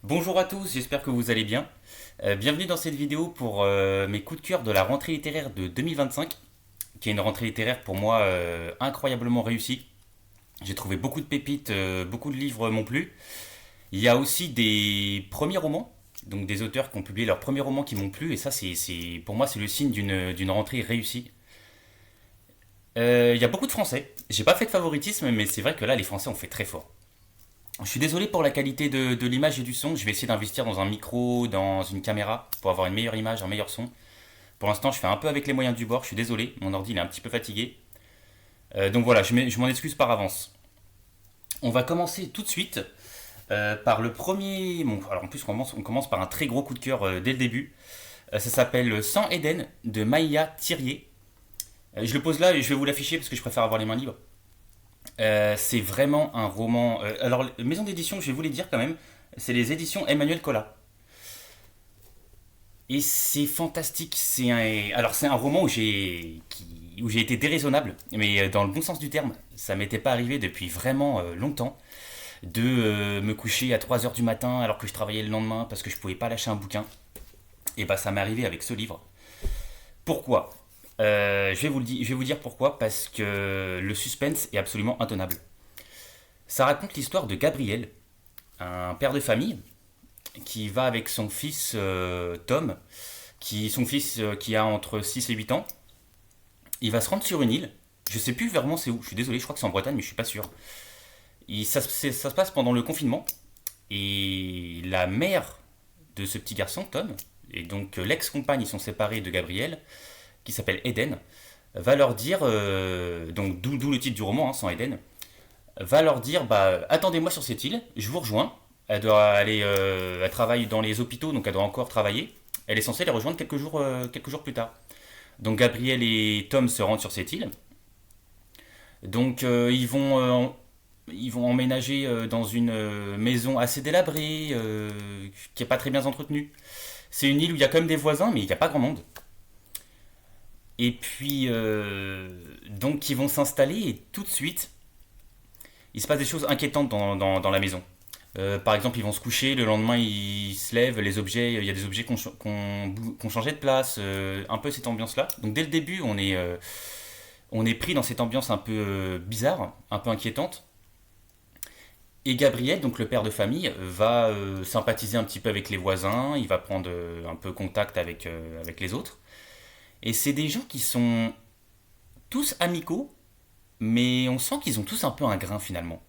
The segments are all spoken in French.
Bonjour à tous, j'espère que vous allez bien. Bienvenue dans cette vidéo pour mes coups de cœur de la rentrée littéraire de 2025, qui est une rentrée littéraire pour moi incroyablement réussie. J'ai trouvé beaucoup de pépites, beaucoup de livres m'ont plu. Il y a aussi des premiers romans, donc des auteurs qui ont publié leurs premiers romans qui m'ont plu, et ça pour moi c'est le signe d'une rentrée réussie. Il y a beaucoup de français. J'ai pas fait de favoritisme, mais c'est vrai que là les français ont fait très fort. Je suis désolé pour la qualité de l'image et du son. Je vais essayer d'investir dans un micro, dans une caméra, pour avoir une meilleure image, un meilleur son. Pour l'instant, je fais un peu avec les moyens du bord. Je suis désolé, mon ordi il est un petit peu fatigué. Donc voilà, je m'en excuse par avance. On va commencer tout de suite par le premier. Bon, alors en plus, on commence par un très gros coup de cœur dès le début. Ça s'appelle Sans Éden de Maïa Thirier. Je le pose là et je vais vous l'afficher parce que je préfère avoir les mains libres. C'est vraiment un roman. Alors, maison d'édition, je vais vous les dire quand même. C'est les éditions Emmanuel Collat. Et c'est fantastique. Alors, c'est un roman où j'ai été déraisonnable, mais dans le bon sens du terme. Ça m'était pas arrivé depuis vraiment longtemps de me coucher à 3 heures du matin alors que je travaillais le lendemain parce que je pouvais pas lâcher un bouquin. Et bah, ça m'est arrivé avec ce livre. Pourquoi je vais vous dire pourquoi, parce que le suspense est absolument intenable. Ça raconte l'histoire de Gabriel, un père de famille qui va avec son fils Tom, son fils qui a entre 6 et 8 ans. Il va se rendre sur une île. Je sais plus vraiment c'est où. Je suis désolé, je crois que c'est en Bretagne, mais je suis pas sûr. Ça se passe pendant le confinement. Et la mère de ce petit garçon, Tom, et donc l'ex-compagne, ils sont séparés de Gabriel, qui s'appelle Eden, va leur dire, donc d'où le titre du roman, hein, sans Eden, va leur dire bah, attendez-moi sur cette île, je vous rejoins. Elle travaille dans les hôpitaux, donc elle doit encore travailler. Elle est censée les rejoindre quelques jours plus tard. Donc Gabriel et Tom se rendent sur cette île. Donc ils vont emménager dans une maison assez délabrée, qui est pas très bien entretenue. C'est une île où il y a quand même des voisins, mais il n'y a pas grand monde. Et puis donc ils vont s'installer et tout de suite il se passe des choses inquiétantes dans la maison. Par exemple, ils vont se coucher, le lendemain ils se lèvent, il y a des objets qu'on changeait de place, un peu cette ambiance-là. Donc dès le début, on est pris dans cette ambiance un peu bizarre, un peu inquiétante. Et Gabriel, donc le père de famille, va sympathiser un petit peu avec les voisins, il va prendre un peu contact avec les autres. Et c'est des gens qui sont tous amicaux, mais on sent qu'ils ont tous un peu un grain finalement.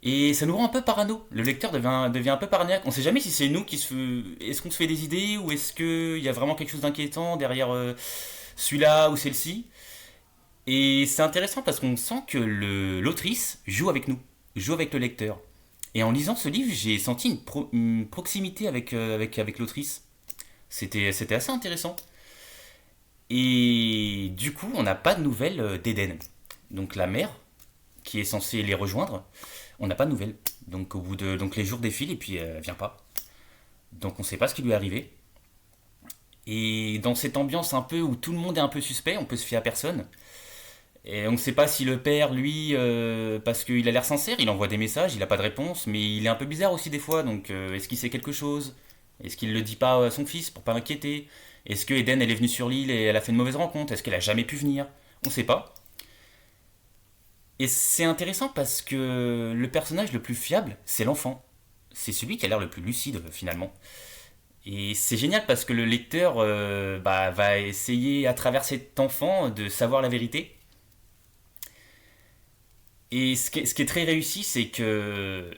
Et ça nous rend un peu parano. Le lecteur devient un peu paranoïaque. On sait jamais si c'est nous qui Est-ce qu'on se fait des idées ou est-ce qu'il y a vraiment quelque chose d'inquiétant derrière celui-là ou celle-ci. Et c'est intéressant parce qu'on sent que l'autrice joue avec nous, joue avec le lecteur. Et en lisant ce livre, j'ai senti une proximité avec l'autrice. C'était assez intéressant. Et du coup, on n'a pas de nouvelles d'Eden. Donc la mère, qui est censée les rejoindre, on n'a pas de nouvelles. Donc les jours défilent et puis elle vient pas. Donc on ne sait pas ce qui lui est arrivé. Et dans cette ambiance un peu où tout le monde est un peu suspect, on peut se fier à personne. Et on ne sait pas si le père, lui, parce qu'il a l'air sincère, il envoie des messages, il n'a pas de réponse, mais il est un peu bizarre aussi des fois. Donc est-ce qu'il sait quelque chose? Est-ce qu'il ne le dit pas à son fils pour pas inquiéter? Est-ce que Eden elle est venue sur l'île et elle a fait une mauvaise rencontre? Est-ce qu'elle a jamais pu venir? On ne sait pas. Et c'est intéressant parce que le personnage le plus fiable, c'est l'enfant. C'est celui qui a l'air le plus lucide finalement. Et c'est génial parce que le lecteur va essayer à travers cet enfant de savoir la vérité. Et ce qui est très réussi, c'est que,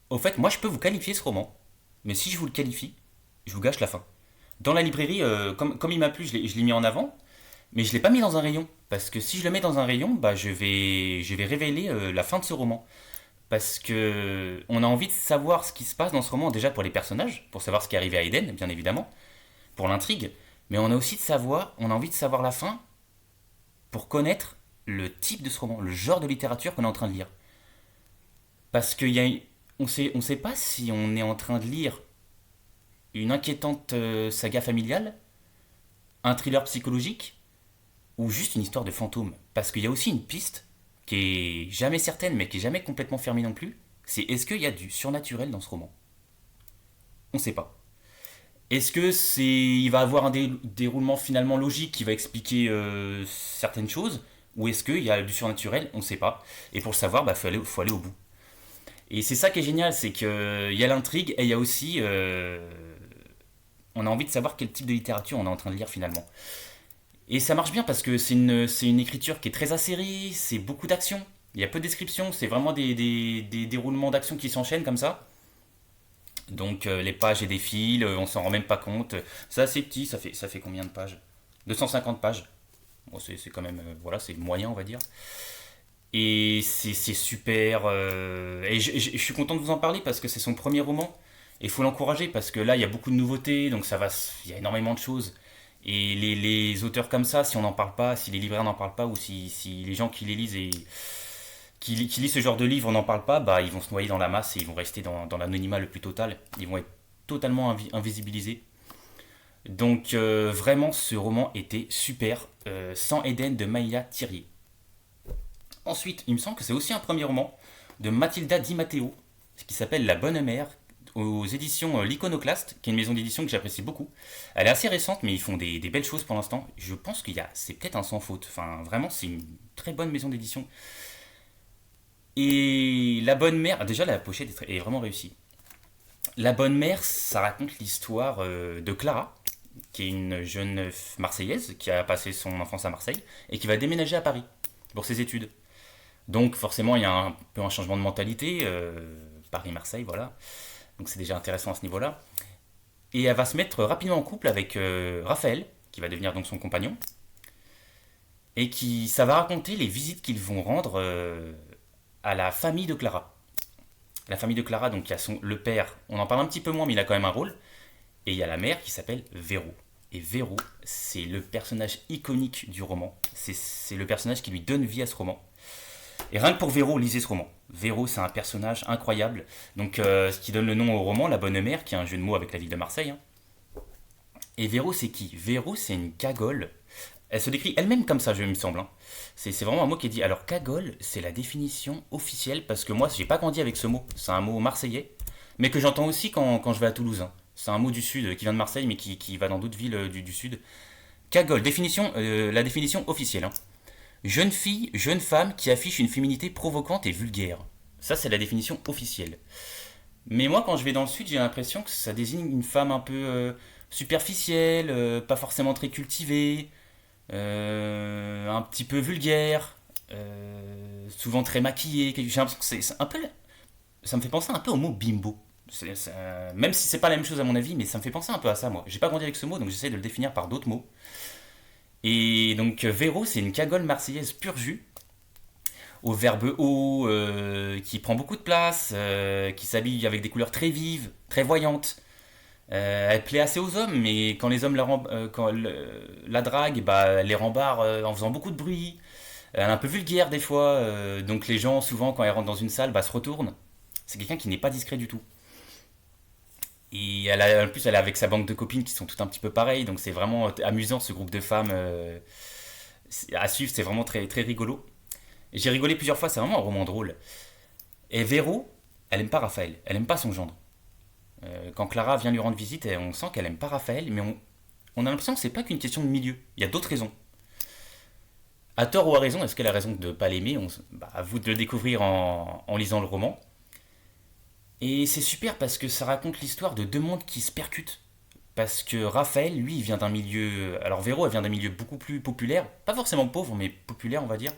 au fait, moi je peux vous qualifier ce roman, mais si je vous le qualifie, je vous gâche la fin. Dans la librairie, comme il m'a plu, je l'ai mis en avant, mais je ne l'ai pas mis dans un rayon. Parce que si je le mets dans un rayon, bah, je vais révéler la fin de ce roman. Parce que on a envie de savoir ce qui se passe dans ce roman, déjà pour les personnages, pour savoir ce qui est arrivé à Eden, bien évidemment, pour l'intrigue, mais on a envie de savoir la fin pour connaître le type de ce roman, le genre de littérature qu'on est en train de lire. Parce on sait pas si on est en train de lire une inquiétante saga familiale, un thriller psychologique, ou juste une histoire de fantôme. Parce qu'il y a aussi une piste qui est jamais certaine, mais qui est jamais complètement fermée non plus. C'est est-ce qu'il y a du surnaturel dans ce roman? On sait pas. Est-ce que il va avoir un déroulement finalement logique qui va expliquer certaines choses, ou est-ce qu'il y a du surnaturel? On ne sait pas. Et pour le savoir, bah faut aller au bout. Et c'est ça qui est génial, c'est qu'il y a l'intrigue et il y a aussi, on a envie de savoir quel type de littérature on est en train de lire finalement. Et ça marche bien parce que c'est une écriture qui est très acérée, c'est beaucoup d'action. Il y a peu de descriptions, c'est vraiment des déroulements d'action qui s'enchaînent comme ça. Donc les pages et défilent, on s'en rend même pas compte. C'est assez petit, ça fait combien de pages? 250 pages. Bon, c'est quand même, voilà, c'est moyen, on va dire. Et c'est super. Et je suis content de vous en parler parce que c'est son premier roman. Et il faut l'encourager parce que là, il y a beaucoup de nouveautés, donc il y a énormément de choses. Et les auteurs comme ça, si on n'en parle pas, si les libraires n'en parlent pas, ou si les gens qui les lisent et qui lisent ce genre de livre n'en parlent pas, bah ils vont se noyer dans la masse et ils vont rester dans l'anonymat le plus total. Ils vont être totalement invisibilisés. Donc vraiment, ce roman était super. Sans Eden de Maïla Thierry. Ensuite, il me semble que c'est aussi un premier roman de Matilda Di Matteo, qui s'appelle La Bonne Mère, aux éditions L'Iconoclaste, qui est une maison d'édition que j'apprécie beaucoup. Elle est assez récente, mais ils font des belles choses pour l'instant. Je pense c'est peut-être un sans faute. Enfin, vraiment, c'est une très bonne maison d'édition. Et La Bonne Mère, déjà la pochette est vraiment réussie. La Bonne Mère, ça raconte l'histoire de Clara, qui est une jeune Marseillaise qui a passé son enfance à Marseille et qui va déménager à Paris pour ses études. Donc forcément, il y a un peu un changement de mentalité, Paris-Marseille, voilà. Donc c'est déjà intéressant à ce niveau-là. Et elle va se mettre rapidement en couple avec Raphaël, qui va devenir donc son compagnon, et ça va raconter les visites qu'ils vont rendre à la famille de Clara. La famille de Clara, donc il y a le père, on en parle un petit peu moins, mais il a quand même un rôle, et il y a la mère qui s'appelle Véro. Et Véro, c'est le personnage iconique du roman. C'est le personnage qui lui donne vie à ce roman. Et rien que pour Véro, lisez ce roman. Véro, c'est un personnage incroyable. Donc, ce qui donne le nom au roman, La Bonne Mère, qui est un jeu de mots avec la ville de Marseille. Hein. Et Véro, c'est qui? Véro, c'est une cagole. Elle se décrit elle-même comme ça, il me semble. Hein. C'est vraiment un mot qui est dit. Alors, cagole, c'est la définition officielle, parce que moi, j'ai pas grandi avec ce mot. C'est un mot marseillais, mais que j'entends aussi quand je vais à Toulouse. Hein. C'est un mot du sud qui vient de Marseille, mais qui va dans d'autres villes du sud. Cagole, la définition officielle. Hein. Jeune fille, jeune femme qui affiche une féminité provocante et vulgaire. Ça, c'est la définition officielle. Mais moi, quand je vais dans le sud, j'ai l'impression que ça désigne une femme un peu superficielle, pas forcément très cultivée, un petit peu vulgaire, souvent très maquillée. J'ai l'impression que c'est un peu. Ça me fait penser un peu au mot bimbo. Même si c'est pas la même chose à mon avis, mais ça me fait penser un peu à ça, moi. J'ai pas grandi avec ce mot, donc j'essaie de le définir par d'autres mots. Et donc Véro, c'est une cagole marseillaise pur jus, au verbe haut, qui prend beaucoup de place, qui s'habille avec des couleurs très vives, très voyantes. Elle plaît assez aux hommes, mais quand les hommes la draguent, bah, elle les rembarre en faisant beaucoup de bruit. Elle est un peu vulgaire des fois, donc les gens, souvent, quand elle rentre dans une salle, bah, se retournent. C'est quelqu'un qui n'est pas discret du tout. Et en plus, elle est avec sa bande de copines qui sont toutes un petit peu pareilles, donc c'est vraiment amusant ce groupe de femmes à suivre, c'est vraiment très, très rigolo. Et j'ai rigolé plusieurs fois, c'est vraiment un roman drôle. Et Véro, elle aime pas Raphaël, elle aime pas son gendre. Quand Clara vient lui rendre visite, on sent qu'elle aime pas Raphaël, mais on a l'impression que c'est pas qu'une question de milieu, il y a d'autres raisons. À tort ou à raison, est-ce qu'elle a raison de ne pas l'aimer? Bah, à vous de le découvrir en lisant le roman. Et c'est super parce que ça raconte l'histoire de deux mondes qui se percutent. Parce que Raphaël, lui, il vient d'un milieu. Alors Véro, elle vient d'un milieu beaucoup plus populaire. Pas forcément pauvre, mais populaire, on va dire.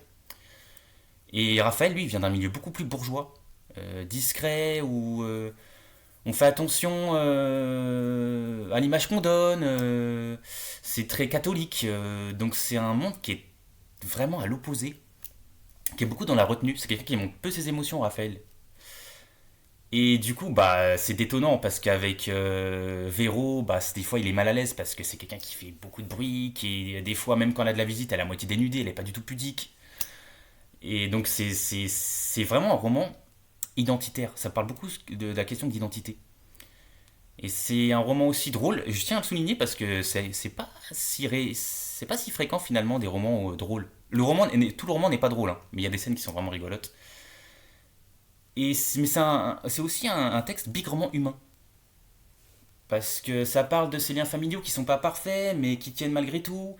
Et Raphaël, lui, il vient d'un milieu beaucoup plus bourgeois. Discret, où on fait attention à l'image qu'on donne. C'est très catholique. Donc c'est un monde qui est vraiment à l'opposé. Qui est beaucoup dans la retenue. C'est quelqu'un qui montre peu ses émotions, Raphaël. Et du coup, bah, c'est détonnant parce qu'avec Véro, bah, des fois il est mal à l'aise parce que c'est quelqu'un qui fait beaucoup de bruit, qui des fois, même quand elle a de la visite, elle est à moitié dénudée, elle est pas du tout pudique. Et donc, c'est vraiment un roman identitaire. Ça parle beaucoup de la question d'identité. Et c'est un roman aussi drôle. Je tiens à le souligner parce que c'est pas si fréquent finalement des romans drôles. Tout le roman n'est pas drôle, hein, mais il y a des scènes qui sont vraiment rigolotes. Mais c'est aussi un texte bigrement humain. parce que ça parle de ces liens familiaux qui sont pas parfaits, mais qui tiennent malgré tout.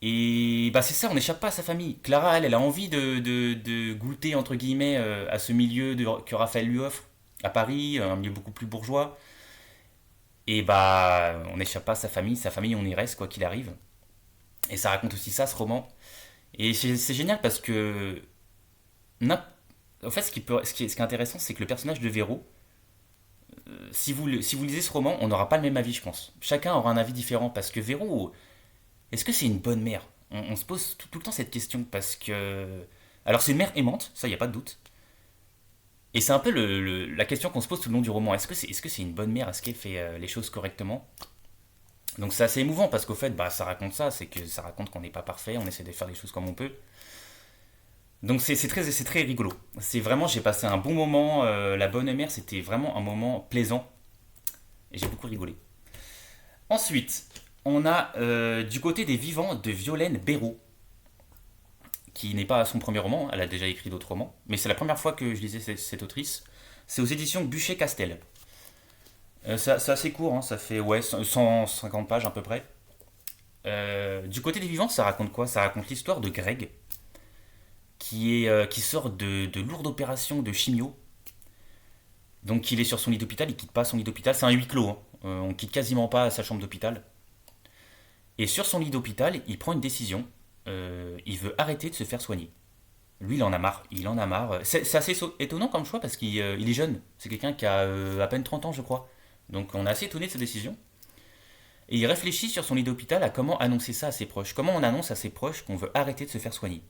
Et bah c'est ça, on n'échappe pas à sa famille. Clara, elle a envie de goûter, entre guillemets, à ce milieu que Raphaël lui offre, à Paris, un milieu beaucoup plus bourgeois. Et bah, on n'échappe pas à sa famille, on y reste, quoi qu'il arrive. Et ça raconte aussi ça, ce roman. Et c'est génial parce que, en fait, ce qui est intéressant, c'est que le personnage de Véro, si vous lisez ce roman, on n'aura pas le même avis, je pense. Chacun aura un avis différent parce que Véro, est-ce que c'est une bonne mère? On se pose tout le temps cette question parce que. Alors, c'est une mère aimante, ça, il n'y a pas de doute. Et c'est un peu la question qu'on se pose tout le long du roman. Est-ce que c'est une bonne mère? Est-ce qu'elle fait les choses correctement? Donc, c'est assez émouvant parce qu'au fait, bah, ça raconte ça. C'est que ça raconte qu'on n'est pas parfait, on essaie de faire les choses comme on peut. Donc, c'est très rigolo. C'est vraiment, j'ai passé un bon moment. La bonne mère, c'était vraiment un moment plaisant. Et j'ai beaucoup rigolé. Ensuite, on a du côté des vivants de Violaine Béraud, qui n'est pas son premier roman, elle a déjà écrit d'autres romans, mais c'est la première fois que je lisais cette autrice. C'est aux éditions Bûcher-Castel. C'est assez court, hein, ça fait ouais, 150 pages à peu près. Du côté des vivants, ça raconte quoi? Ça raconte l'histoire de Greg, qui sort de lourdes opérations de chimio. Donc il est sur son lit d'hôpital, il quitte pas son lit d'hôpital, c'est un huis clos, hein. On quitte quasiment pas sa chambre d'hôpital. Et sur son lit d'hôpital, il prend une décision. Il veut arrêter de se faire soigner. Lui, il en a marre. Il en a marre. C'est assez étonnant comme choix parce qu'il est jeune. C'est quelqu'un qui a à peine 30 ans, je crois. Donc on est assez étonné de sa décision. Et il réfléchit sur son lit d'hôpital à comment annoncer ça à ses proches. Comment on annonce à ses proches qu'on veut arrêter de se faire soigner.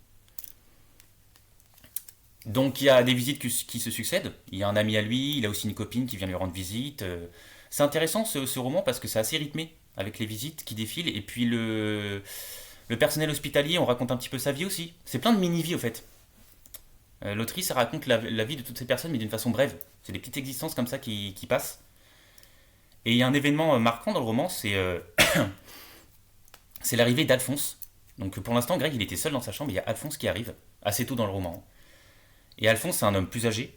Donc il y a des visites qui se succèdent. Il y a un ami à lui, il a aussi une copine qui vient lui rendre visite. C'est intéressant ce roman parce que c'est assez rythmé avec les visites qui défilent. Et puis le personnel hospitalier, on raconte un petit peu sa vie aussi. C'est plein de mini-vies au fait. L'autrice raconte la vie de toutes ces personnes mais d'une façon brève. C'est des petites existences comme ça qui passent. Et il y a un événement marquant dans le roman, c'est l'arrivée d'Alphonse. Donc pour l'instant, Greg il était seul dans sa chambre, et il y a Alphonse qui arrive assez tôt dans le roman. Et Alphonse c'est un homme plus âgé,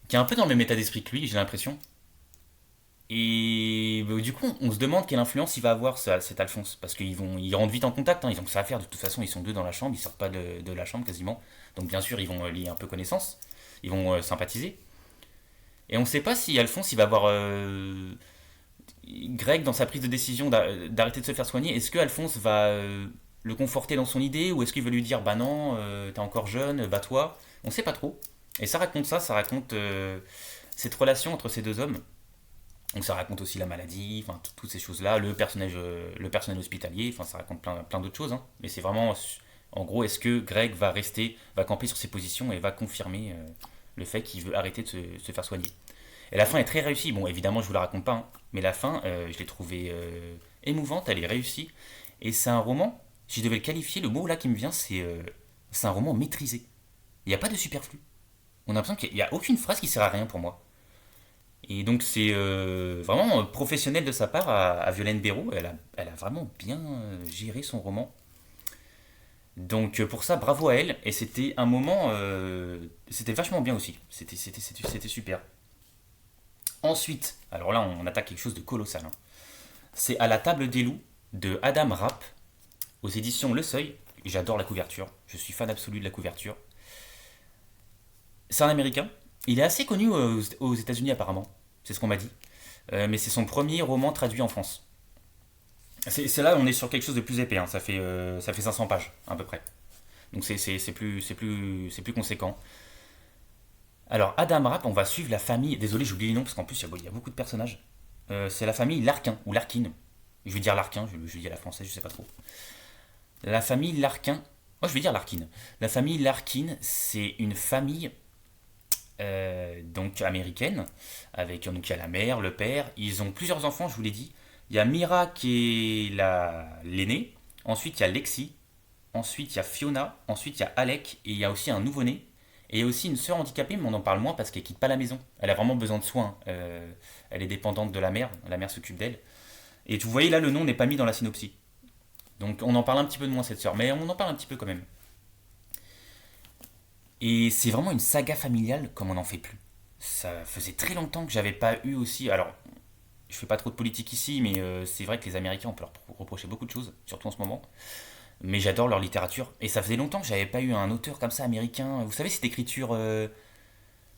qui est un peu dans le même état d'esprit que lui, j'ai l'impression. Et du coup, on se demande quelle influence il va avoir cet Alphonse. Parce ils rentrent vite en contact, hein, ils ont que ça à faire. De toute façon, ils sont deux dans la chambre, ils sortent pas de la chambre quasiment. Donc bien sûr, ils vont lier un peu connaissance, ils vont sympathiser. Et on ne sait pas si Alphonse il va avoir Greg dans sa prise de décision d'arrêter de se faire soigner. Est-ce que Alphonse va le conforter dans son idée ou est-ce qu'il veut lui dire bah non, t'es encore jeune, bats-toi. On ne sait pas trop. Et ça raconte cette relation entre ces deux hommes. Donc ça raconte aussi la maladie, enfin toutes ces choses-là, le personnel hospitalier, enfin ça raconte plein d'autres choses, hein. Mais c'est vraiment, en gros, est-ce que Greg va camper sur ses positions et va confirmer le fait qu'il veut arrêter de se faire soigner. Et la fin est très réussie. Bon, évidemment, je vous la raconte pas, hein, mais la fin, je l'ai trouvée émouvante, elle est réussie. Et c'est un roman, si je devais le qualifier, le mot là qui me vient, c'est un roman maîtrisé. Il n'y a pas de superflu. On a l'impression qu'il n'y a aucune phrase qui sert à rien pour moi. Et donc c'est vraiment professionnel de sa part à Violaine Béraud. Elle a vraiment bien géré son roman. Donc pour ça, bravo à elle. Et c'était un moment, c'était vachement bien aussi. C'était super. Ensuite, alors là on attaque quelque chose de colossal, hein. C'est À la table des loups de Adam Rapp aux éditions Le Seuil. J'adore la couverture. Je suis fan absolu de la couverture. C'est un Américain. Il est assez connu aux États-Unis apparemment. C'est ce qu'on m'a dit. Mais c'est son premier roman traduit en France. C'est là, on est sur quelque chose de plus épais, hein. Ça fait 500 pages à peu près. Donc c'est plus conséquent. Alors Adam Rapp, on va suivre la famille. Désolé, j'oublie les noms parce qu'en plus il y a beaucoup de personnages. C'est la famille Larquin ou Larkin. Je vais dire Larquin, je dis à la française, je sais pas trop. La famille Larquin. Moi je vais dire Larkin. La famille Larkin, c'est une famille donc américaine, avec donc il y a la mère, le père, ils ont plusieurs enfants, je vous l'ai dit. Il y a Mira qui est l'aînée, ensuite il y a Lexi, ensuite il y a Fiona, ensuite il y a Alec, et il y a aussi un nouveau-né, et il y a aussi une sœur handicapée, mais on en parle moins parce qu'elle quitte pas la maison. Elle a vraiment besoin de soins, elle est dépendante de la mère s'occupe d'elle. Et vous voyez là, le nom n'est pas mis dans la synopsis. Donc on en parle un petit peu de moins cette sœur, mais on en parle un petit peu quand même. Et c'est vraiment une saga familiale comme on n'en fait plus. Ça faisait très longtemps que j'avais pas eu aussi. Alors, je fais pas trop de politique ici, mais c'est vrai que les Américains, on peut leur reprocher beaucoup de choses, surtout en ce moment. Mais j'adore leur littérature. Et ça faisait longtemps que j'avais pas eu un auteur comme ça américain. Vous savez, cette écriture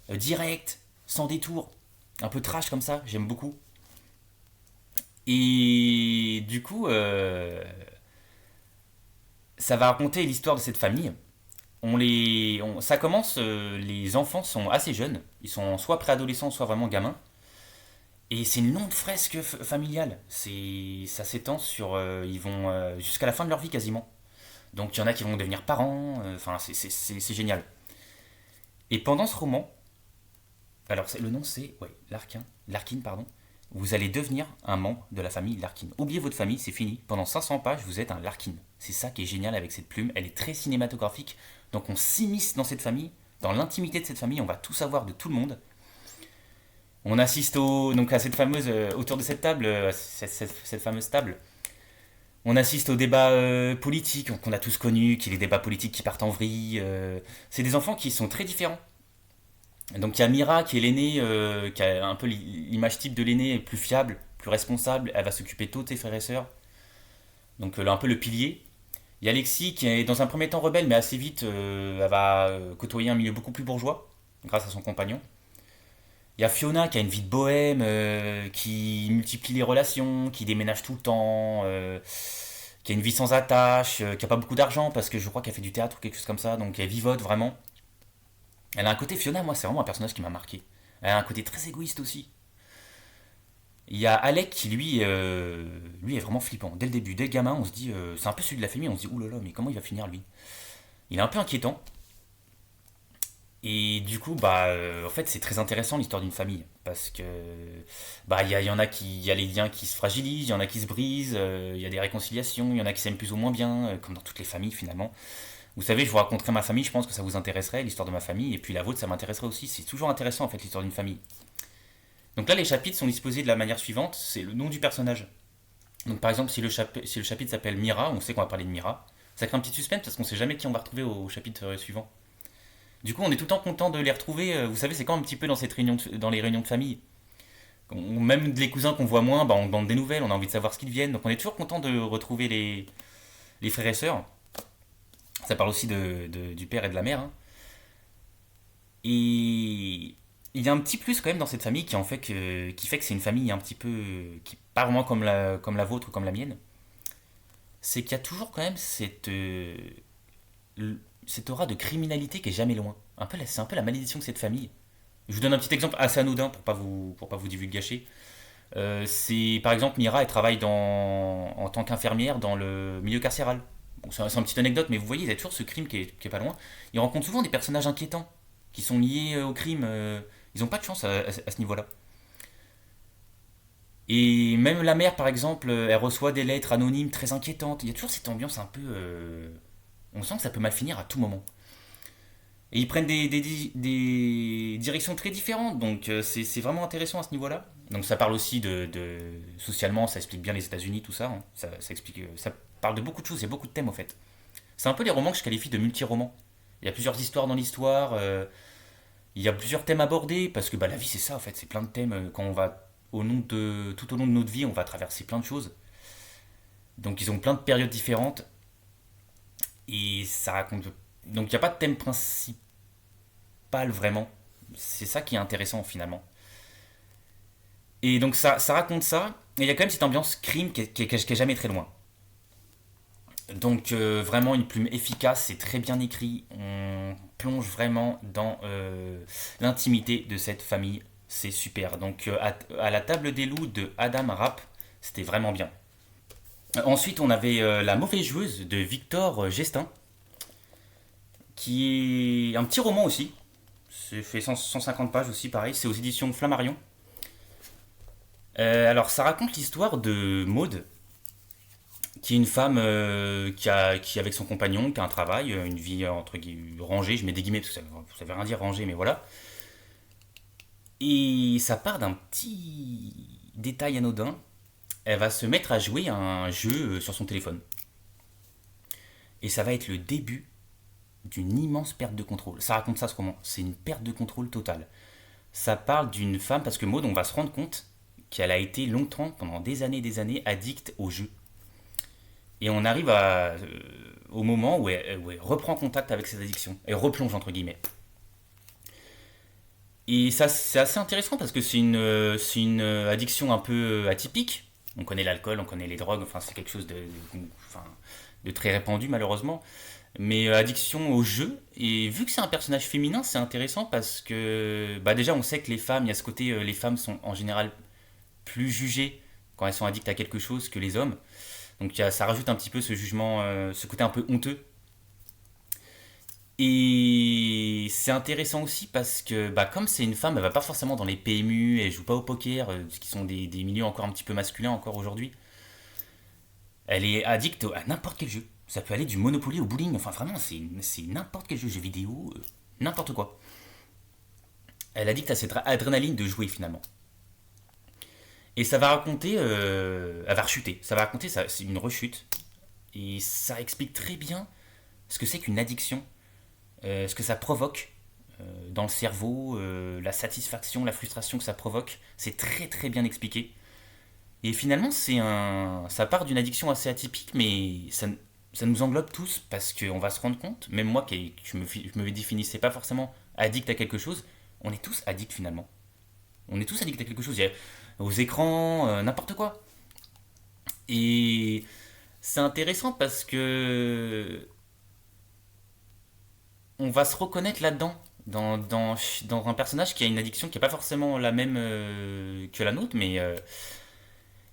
directe, sans détour, un peu trash comme ça, j'aime beaucoup. Et du coup, ça va raconter l'histoire de cette famille. Ça commence, les enfants sont assez jeunes. Ils sont soit préadolescents, soit vraiment gamins. Et c'est une longue fresque familiale. Ça s'étend sur, ils vont jusqu'à la fin de leur vie quasiment. Donc il y en a qui vont devenir parents. Enfin, c'est génial. Et pendant ce roman, alors le nom c'est ouais, Larkin, pardon. Vous allez devenir un membre de la famille Larkin. Oubliez votre famille, c'est fini. Pendant 500 pages, vous êtes un Larkin. C'est ça qui est génial avec cette plume. Elle est très cinématographique. Donc on s'immisce dans cette famille, dans l'intimité de cette famille. On va tout savoir de tout le monde. On assiste donc à cette fameuse, autour de cette table, cette fameuse table. On assiste aux débats politiques qu'on a tous connus, qui les débats politiques qui partent en vrille. C'est des enfants qui sont très différents. Donc il y a Mira qui est l'aînée, qui a un peu l'image type de l'aînée, plus fiable, plus responsable. Elle va s'occuper de tous ses frères et sœurs. Donc un peu le pilier. Il y a Alexis qui est dans un premier temps rebelle, mais assez vite, elle va côtoyer un milieu beaucoup plus bourgeois, grâce à son compagnon. Il y a Fiona qui a une vie de bohème, qui multiplie les relations, qui déménage tout le temps, qui a une vie sans attache, qui a pas beaucoup d'argent parce que je crois qu'elle fait du théâtre ou quelque chose comme ça, donc elle vivote vraiment. Elle a un côté Fiona, moi c'est vraiment un personnage qui m'a marqué. Elle a un côté très égoïste aussi. Il y a Alec qui lui est vraiment flippant. Dès le début, dès le gamin, on se dit, c'est un peu celui de la famille, on se dit oulala, mais comment il va finir lui. Il est un peu inquiétant. Et du coup, en fait, c'est très intéressant l'histoire d'une famille parce que il y en a il y a les liens qui se fragilisent, il y en a qui se brisent, il y a des réconciliations, il y en a qui s'aiment plus ou moins bien, comme dans toutes les familles finalement. Vous savez, je vous raconterai ma famille, je pense que ça vous intéresserait, l'histoire de ma famille, et puis la vôtre, ça m'intéresserait aussi. C'est toujours intéressant en fait l'histoire d'une famille. Donc là, les chapitres sont disposés de la manière suivante, c'est le nom du personnage. Donc par exemple, si le chapitre s'appelle Mira, on sait qu'on va parler de Mira. Ça crée un petit suspense parce qu'on sait jamais qui on va retrouver au chapitre suivant. Du coup, on est tout le temps content de les retrouver. Vous savez, c'est quand un petit peu dans les réunions de famille. Même les cousins qu'on voit moins, on demande des nouvelles, on a envie de savoir ce qu'ils deviennent. Donc on est toujours content de retrouver les frères et sœurs. Ça parle aussi du père et de la mère, hein. Et il y a un petit plus quand même dans cette famille qui fait que c'est une famille un petit peu qui pas vraiment comme la vôtre ou comme la mienne. C'est qu'il y a toujours quand même cette aura de criminalité qui est jamais loin. C'est un peu la malédiction de cette famille. Je vous donne un petit exemple assez anodin pour pas vous divulgacher. C'est par exemple Mira, elle travaille en tant qu'infirmière dans le milieu carcéral. Bon, c'est une petite anecdote, mais vous voyez, il y a toujours ce crime qui est pas loin. Il rencontre souvent des personnages inquiétants qui sont liés au crime. Ils n'ont pas de chance à ce niveau-là. Et même la mère, par exemple, elle reçoit des lettres anonymes très inquiétantes. Il y a toujours cette ambiance un peu. On sent que ça peut mal finir à tout moment. Et ils prennent des directions très différentes, donc c'est vraiment intéressant à ce niveau-là. Donc ça parle aussi socialement, ça explique bien les États-Unis, tout ça, hein. Ça explique, ça parle de beaucoup de choses, il y a beaucoup de thèmes en fait. C'est un peu les romans que je qualifie de multi-romans. Il y a plusieurs histoires dans l'histoire, il y a plusieurs thèmes abordés, parce que la vie c'est ça en fait, c'est plein de thèmes. Quand on va tout au long de notre vie, on va traverser plein de choses. Donc ils ont plein de périodes différentes, et ça raconte. Donc il n'y a pas de thème principal vraiment. C'est ça qui est intéressant finalement. Et donc ça raconte ça, et il y a quand même cette ambiance crime qui est jamais très loin. Donc vraiment une plume efficace, c'est très bien écrit, on plonge vraiment dans l'intimité de cette famille, c'est super. Donc à la table des loups de Adam Rapp, c'était vraiment bien. Ensuite on avait La mauvaise joueuse de Victor Gestin, qui est un petit roman aussi. C'est fait 150 pages aussi, pareil. C'est aux éditions Flammarion. Alors, ça raconte l'histoire de Maude, qui est une femme qui avec son compagnon, qui a un travail, une vie entre guillemets rangée. Je mets des guillemets parce que ça veut rien dire rangée, mais voilà. Et ça part d'un petit détail anodin. Elle va se mettre à jouer à un jeu sur son téléphone. Et ça va être le début d'une immense perte de contrôle. Ça raconte ça ce roman. C'est une perte de contrôle totale. Ça parle d'une femme, parce que Maud, on va se rendre compte qu'elle a été longtemps, pendant des années, addicte au jeu. Et on arrive au moment où elle reprend contact avec ses addictions. Elle replonge, entre guillemets. Et ça, c'est assez intéressant parce que c'est une addiction un peu atypique. On connaît l'alcool, on connaît les drogues, enfin c'est quelque chose enfin, de très répandu malheureusement. Mais addiction au jeu, et vu que c'est un personnage féminin, c'est intéressant parce que bah déjà on sait que les femmes, il y a ce côté, les femmes sont en général plus jugées quand elles sont addictes à quelque chose que les hommes. Donc ça rajoute un petit peu ce jugement, ce côté un peu honteux. Et c'est intéressant aussi parce que bah, comme c'est une femme, elle va pas forcément dans les PMU, elle joue pas au poker, qui sont des milieux encore un petit peu masculins encore aujourd'hui. Elle est addicte à n'importe quel jeu. Ça peut aller du Monopoly au bowling, enfin vraiment c'est n'importe quel jeu vidéo, n'importe quoi. Elle est addicte à cette adrénaline de jouer finalement. Et ça va raconter, elle va rechuter, ça va raconter, c'est une rechute. Et ça explique très bien ce que c'est qu'une addiction, ce que ça provoque dans le cerveau, la satisfaction, la frustration que ça provoque. C'est très très bien expliqué. Et finalement, ça part d'une addiction assez atypique, mais ça nous englobe tous parce qu'on va se rendre compte, même moi je me définissais pas forcément addict à quelque chose, on est tous addicts finalement. On est tous addicts à quelque chose. Il y a aux écrans, n'importe quoi. Et c'est intéressant parce que on va se reconnaître là-dedans. Dans un personnage qui a une addiction qui n'est pas forcément la même que la nôtre, mais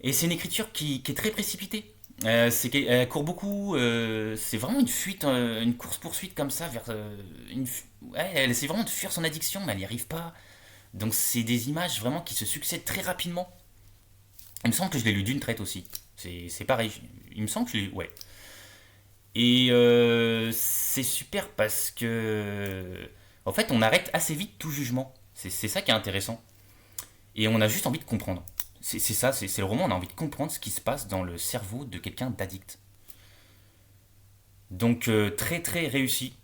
et c'est une écriture qui est très précipitée. Elle court beaucoup, c'est vraiment une fuite, une course-poursuite comme ça vers ouais, elle essaie vraiment de fuir son addiction, mais elle n'y arrive pas. Donc c'est des images vraiment qui se succèdent très rapidement. Il me semble que je l'ai lu d'une traite aussi. C'est pareil, il me semble que je l'ai lu, ouais. Et c'est super parce que en fait on arrête assez vite tout jugement. C'est ça qui est intéressant. Et on a juste envie de comprendre. C'est ça, c'est le roman, on a envie de comprendre ce qui se passe dans le cerveau de quelqu'un d'addict. Donc très très réussi.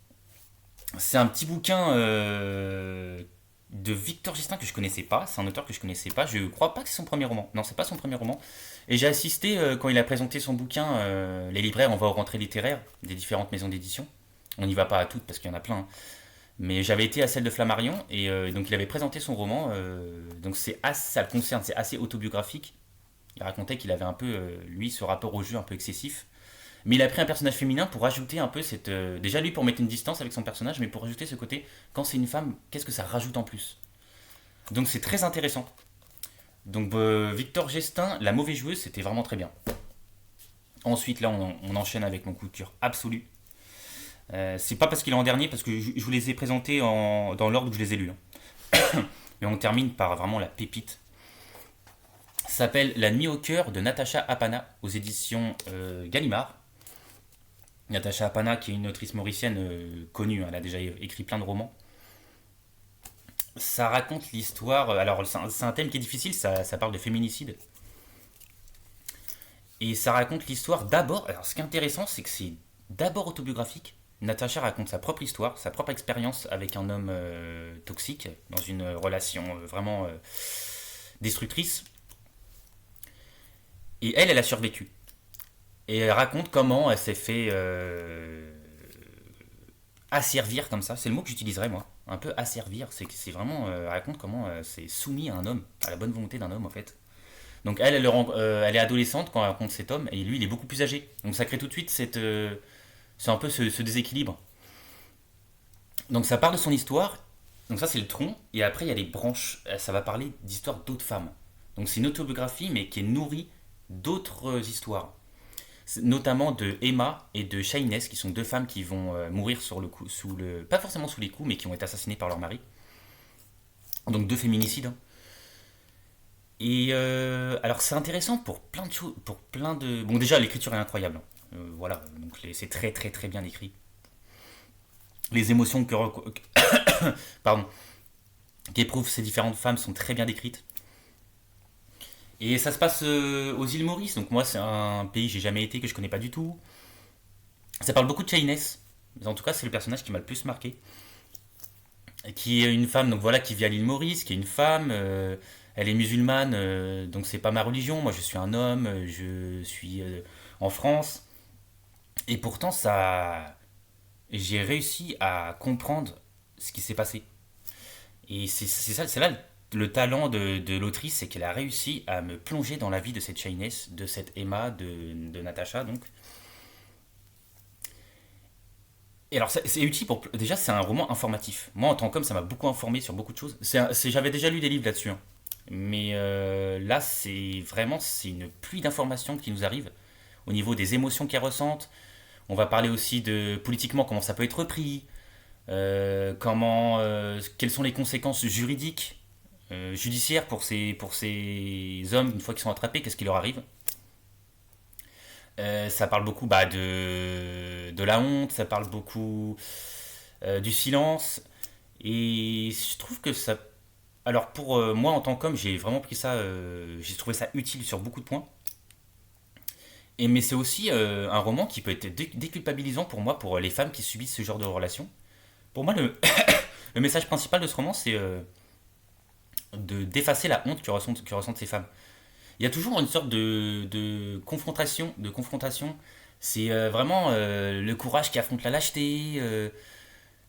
C'est un petit bouquin de Victor Gestin que je connaissais pas. C'est un auteur que je connaissais pas. Je crois pas que c'est son premier roman. Non, c'est pas son premier roman. Et j'ai assisté quand il a présenté son bouquin, Les libraires, on va aux rentrées littéraires des différentes maisons d'édition. On n'y va pas à toutes parce qu'il y en a plein, hein. Mais j'avais été à celle de Flammarion et donc il avait présenté son roman. Donc ça le concerne, c'est assez autobiographique. Il racontait qu'il avait un peu, lui, ce rapport au jeu un peu excessif. Mais il a pris un personnage féminin pour rajouter un peu cette. Déjà, lui, pour mettre une distance avec son personnage, mais pour rajouter ce côté, quand c'est une femme, qu'est-ce que ça rajoute en plus. Donc c'est très intéressant. Donc Victor Gestin, La mauvaise joueuse, c'était vraiment très bien. Ensuite, là, on enchaîne avec mon coup de cœur absolu. C'est pas parce qu'il est en dernier, parce que je vous les ai présentés dans l'ordre où je les ai lus, hein. Mais on termine par vraiment la pépite. Ça s'appelle La nuit au cœur de Natacha Apana aux éditions Gallimard. Natacha Apana, qui est une autrice mauricienne connue, hein, elle a déjà écrit plein de romans. Ça raconte l'histoire. Alors, c'est un thème qui est difficile, ça parle de féminicide. Et ça raconte l'histoire d'abord. Alors, ce qui est intéressant, c'est que c'est d'abord autobiographique. Natacha raconte sa propre histoire, sa propre expérience avec un homme toxique, dans une relation vraiment destructrice. Et elle a survécu. Et elle raconte comment elle s'est fait asservir comme ça. C'est le mot que j'utiliserais moi. Un peu asservir. C'est vraiment. Elle raconte comment elle s'est soumise à un homme, à la bonne volonté d'un homme en fait. Donc elle est adolescente quand elle rencontre cet homme et lui il est beaucoup plus âgé. Donc ça crée tout de suite c'est un peu ce déséquilibre. Donc ça parle de son histoire. Donc ça c'est le tronc et après il y a les branches. Ça va parler d'histoires d'autres femmes. Donc c'est une autobiographie mais qui est nourrie d'autres histoires. Notamment de Emma et de Shaines qui sont deux femmes qui vont mourir sur le coup, pas forcément sous les coups mais qui ont été assassinées par leur mari. Donc deux féminicides, hein. Et alors c'est intéressant pour plein de choses, pour plein de. Bon déjà l'écriture est incroyable, hein. Voilà, donc c'est très très très bien écrit. Les émotions pardon, qu'éprouvent ces différentes femmes sont très bien décrites. Et ça se passe aux îles Maurice, donc moi c'est un pays que j'ai jamais été, que je connais pas du tout. Ça parle beaucoup de Shaines, mais en tout cas c'est le personnage qui m'a le plus marqué. Qui est une femme, donc voilà, qui vit à l'île Maurice, qui est une femme. elle est musulmane, donc c'est pas ma religion. Moi, je suis un homme, je suis en France. Et pourtant, j'ai réussi à comprendre ce qui s'est passé. Et c'est là le talent de l'autrice, c'est qu'elle a réussi à me plonger dans la vie de cette Shayness, de cette Emma, de Natasha, donc. Et alors, c'est utile pour. Déjà, c'est un roman informatif. Moi, en tant qu'homme, ça m'a beaucoup informé sur beaucoup de choses. J'avais déjà lu des livres là-dessus, hein. Mais là, c'est une pluie d'informations qui nous arrivent au niveau des émotions qu'elle ressentent. On va parler aussi de politiquement comment ça peut être pris, quelles sont les conséquences juridiques, judiciaires pour ces hommes une fois qu'ils sont attrapés, qu'est-ce qui leur arrive. Ça parle beaucoup de la honte, ça parle beaucoup du silence. Et je trouve que ça. Alors pour moi en tant qu'homme, j'ai vraiment pris ça, j'ai trouvé ça utile sur beaucoup de points. Mais c'est aussi un roman qui peut être déculpabilisant pour moi, pour les femmes qui subissent ce genre de relation. Pour moi, le message principal de ce roman, c'est d'effacer la honte que ressentent ces femmes. Il y a toujours une sorte de confrontation. C'est vraiment le courage qui affronte la lâcheté,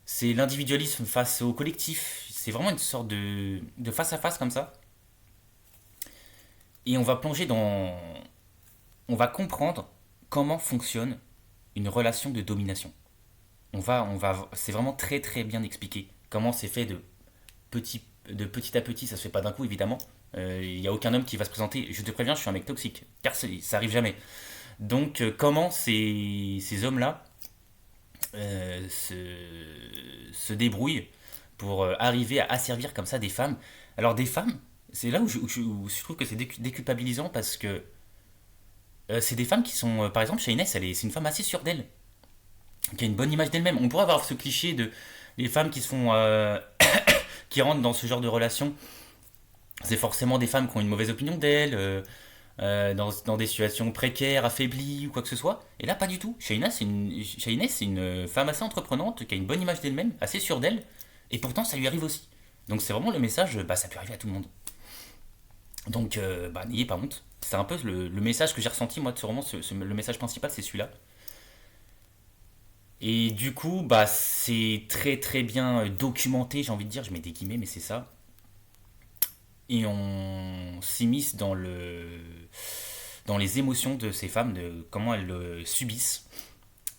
c'est l'individualisme face au collectif. C'est vraiment une sorte de face à face comme ça. Et on va comprendre comment fonctionne une relation de domination. C'est vraiment très très bien expliqué comment c'est fait de petit à petit. Ça se fait pas d'un coup évidemment. Il n'y a aucun homme qui va se présenter. Je te préviens, je suis un mec toxique, car ça arrive jamais. Donc comment ces hommes-là se débrouillent pour arriver à asservir comme ça des femmes. Alors des femmes, c'est là où je trouve que c'est déculpabilisant parce que c'est des femmes qui sont, par exemple, chez Inès, c'est une femme assez sûre d'elle, qui a une bonne image d'elle-même. On pourrait avoir ce cliché de les femmes qui se font, qui rentrent dans ce genre de relation, c'est forcément des femmes qui ont une mauvaise opinion d'elles, dans des situations précaires, affaiblies ou quoi que ce soit. Et là, pas du tout. Shaina, c'est une femme assez entreprenante, qui a une bonne image d'elle-même, assez sûre d'elle, et pourtant ça lui arrive aussi. Donc c'est vraiment le message, ça peut arriver à tout le monde. Donc n'ayez pas honte. C'est un peu le message que j'ai ressenti moi de ce roman, le message principal c'est celui-là. Et du coup, c'est très très bien documenté, j'ai envie de dire, je mets des guillemets, mais c'est ça. Et on s'immisce dans les émotions de ces femmes, de comment elles le subissent.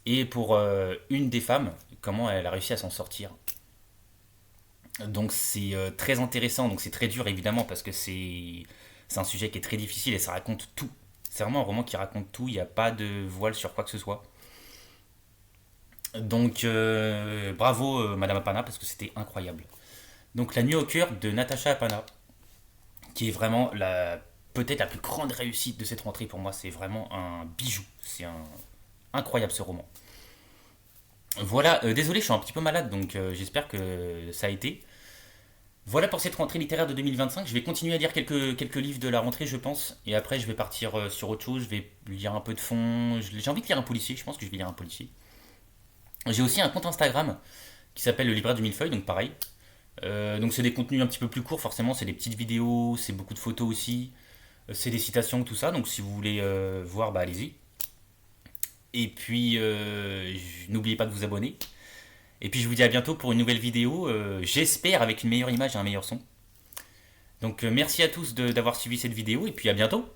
Et pour une des femmes, comment elle a réussi à s'en sortir. Donc c'est très intéressant, donc c'est très dur évidemment parce que c'est un sujet qui est très difficile et ça raconte tout. C'est vraiment un roman qui raconte tout, il n'y a pas de voile sur quoi que ce soit. Donc bravo Madame Apana parce que c'était incroyable. Donc La Nuit au cœur de Natasha Apana, qui est vraiment peut-être la plus grande réussite de cette rentrée pour moi. C'est vraiment un bijou. Incroyable ce roman. Voilà, désolé, je suis un petit peu malade, donc j'espère que ça a été. Voilà pour cette rentrée littéraire de 2025. Je vais continuer à lire quelques livres de la rentrée, je pense. Et après, je vais partir sur autre chose. Je vais lire un peu de fond. J'ai envie de lire un policier. Je pense que je vais lire un policier. J'ai aussi un compte Instagram qui s'appelle Le Libraire du Millefeuille, donc pareil. Donc c'est des contenus un petit peu plus courts, forcément. C'est des petites vidéos, c'est beaucoup de photos aussi. C'est des citations, tout ça. Donc si vous voulez voir, allez-y. Et puis, n'oubliez pas de vous abonner. Et puis je vous dis à bientôt pour une nouvelle vidéo, j'espère avec une meilleure image et un meilleur son. Donc merci à tous d'avoir suivi cette vidéo et puis à bientôt.